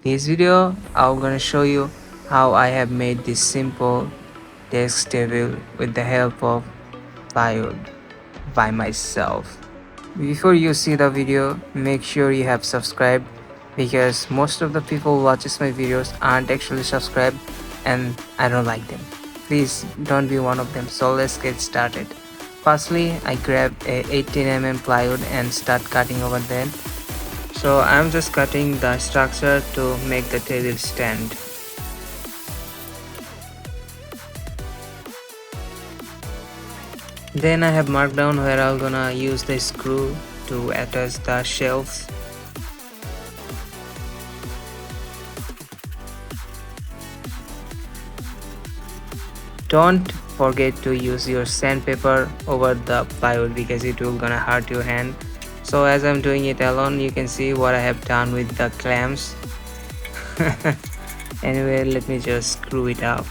This video I'm gonna show you how I have made this simple desk table with the help of plywood by myself. Before you see the video, make sure you have subscribed because most of the people watches my videos aren't actually subscribed and I don't like them. Please don't be one of them. So let's get started. Firstly, I grabbed a 18 mm plywood and start cutting over that. So I'm just cutting the structure to make the table stand. Then I have marked down where I'm gonna use the screw to attach the shelves. Don't forget to use your sandpaper over the plywood because it will gonna hurt your hand. So as I'm doing it alone, you can see what I have done with the clamps. Anyway, let me just screw it up.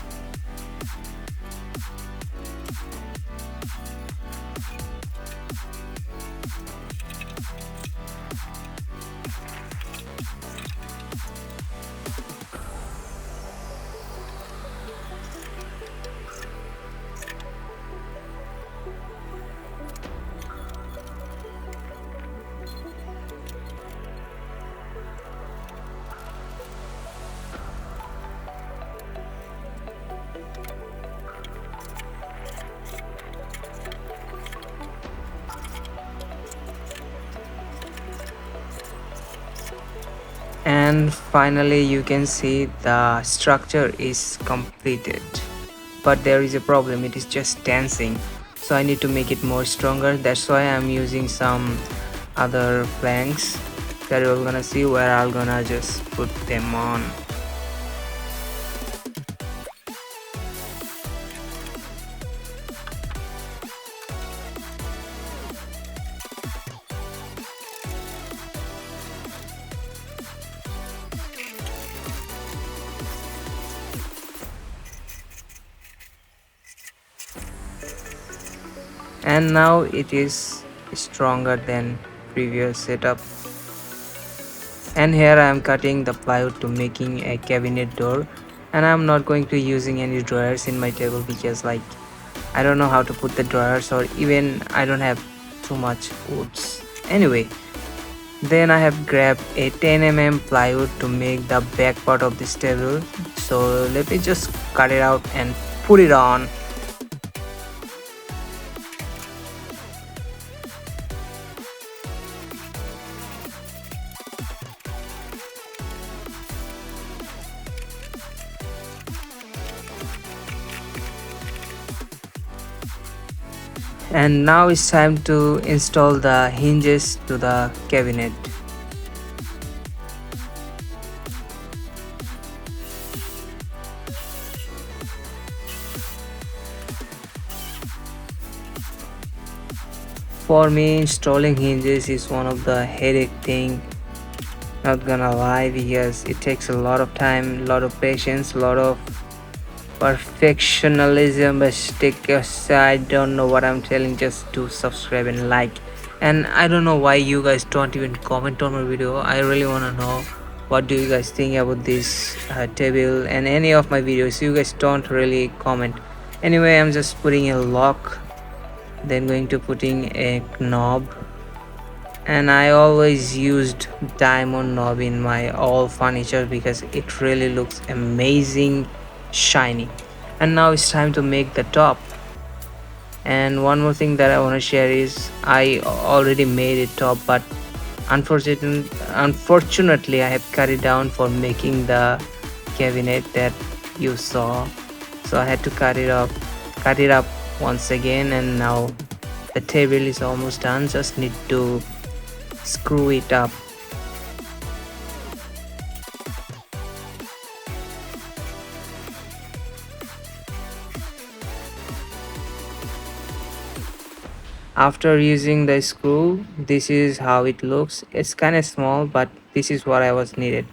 And finally you can see the structure is completed, but there is a problem, it is just dancing. So I need to make it more stronger. That's why I'm using some other planks that you're gonna see where I'm gonna just put them on. And now it is stronger than previous setup. And here I am cutting the plywood to making a cabinet door, and I'm not going to using any drawers in my table because like I don't know how to put the drawers, or even I don't have too much woods. Anyway, then I have grabbed a 10 mm plywood to make the back part of this table. So let me just cut it out and put it on. And now it's time to install the hinges to the cabinet. For me, installing hinges is one of the headache thing, not gonna lie, because it takes a lot of time, a lot of patience, a lot of perfectionism. But take aside, don't know what I'm telling, just do subscribe and like. And I don't know why you guys don't even comment on my video. I really want to know what do you guys think about this table and any of my videos. You guys don't really comment. Anyway, I'm just putting a lock, then going to putting a knob, and I always used diamond knob in my all furniture because it really looks amazing shiny. And now it's time to make the top. And one more thing that I want to share is I already made a top, but unfortunately I have cut it down for making the cabinet that you saw. So I had to cut it up once again, and now the table is almost done, just need to screw it up. After using the screw, this is how it looks. It's kind of small, but this is what I was needed.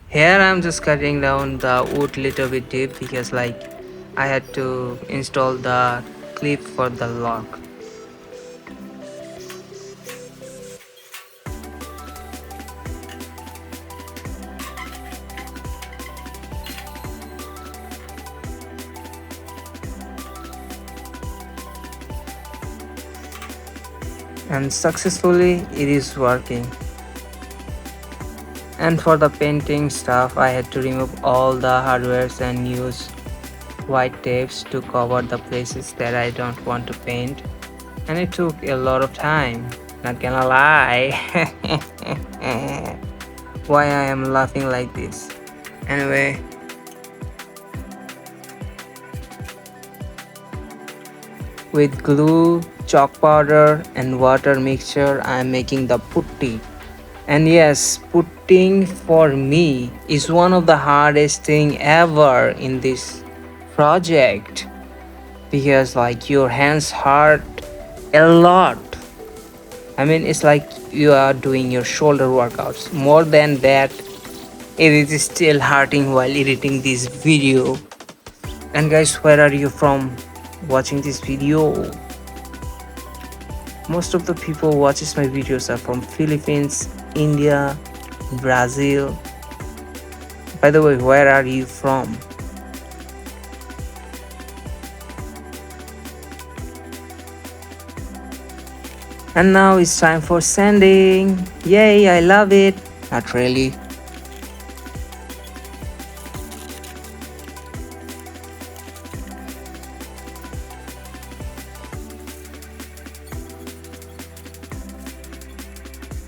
Here I'm just cutting down the wood little bit deep because like I had to install the clip for the lock. and successfully it is working. And for the painting stuff, I had to remove all the hardwares and use white tapes to cover the places that I don't want to paint. And it took a lot of time, not gonna lie. Why I am laughing like this? Anyway, with glue, chalk powder and water mixture, I am making the putty. And yes, putting for me is one of the hardest thing ever in this project, because like your hands hurt a lot. I mean, it's like you are doing your shoulder workouts. More than that, it is still hurting while editing this video. And guys, where are you from watching this video? Most of the people watches my videos are from Philippines, India, Brazil. By the way, where are you from? And now it's time for sanding. Yay, I love it. Not really.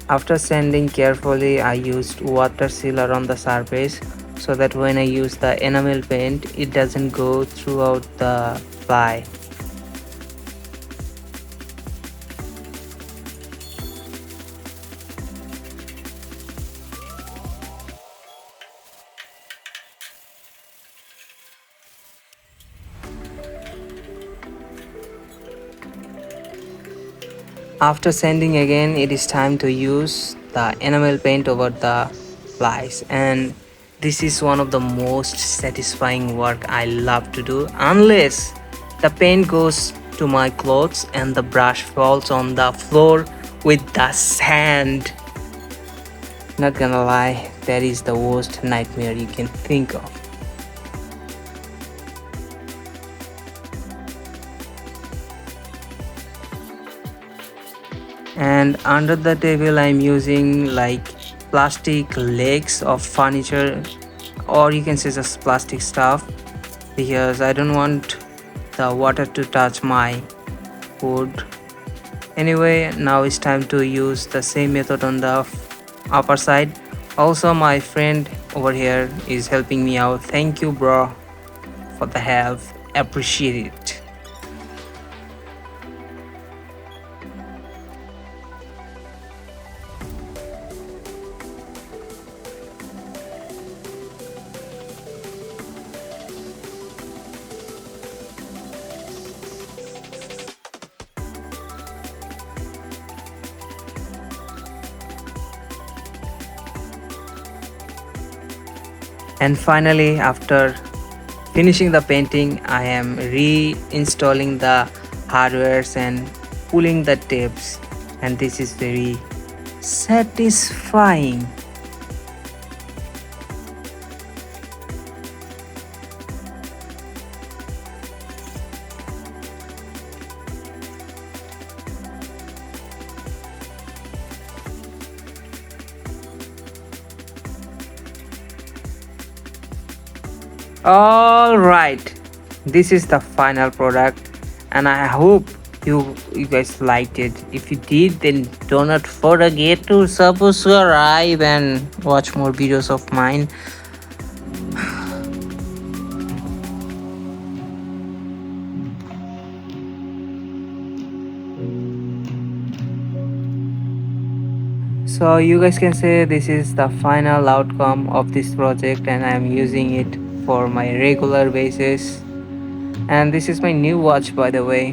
After sanding carefully, I used water sealer on the surface so that when I use the enamel paint, it doesn't go throughout the ply. After sanding again, it is time to use the enamel paint over the plies, and this is one of the most satisfying work I love to do, unless the paint goes to my clothes and the brush falls on the floor with the sand. Not gonna lie, that is the worst nightmare you can think of. And under the table I'm using like plastic legs of furniture, or you can say just plastic stuff, because I don't want the water to touch my food. Anyway, now it's time to use the same method on the upper side. Also, my friend over here is helping me out. Thank you, bro, for the help. Appreciate it. And finally, after finishing the painting, I am reinstalling the hardwares and pulling the tapes, and this is very satisfying. All right, this is the final product, and I hope you guys liked it. If you did, then do not forget to subscribe and watch more videos of mine. So you guys can say this is the final outcome of this project, and I am using it for my regular basis. And this is my new watch, by the way.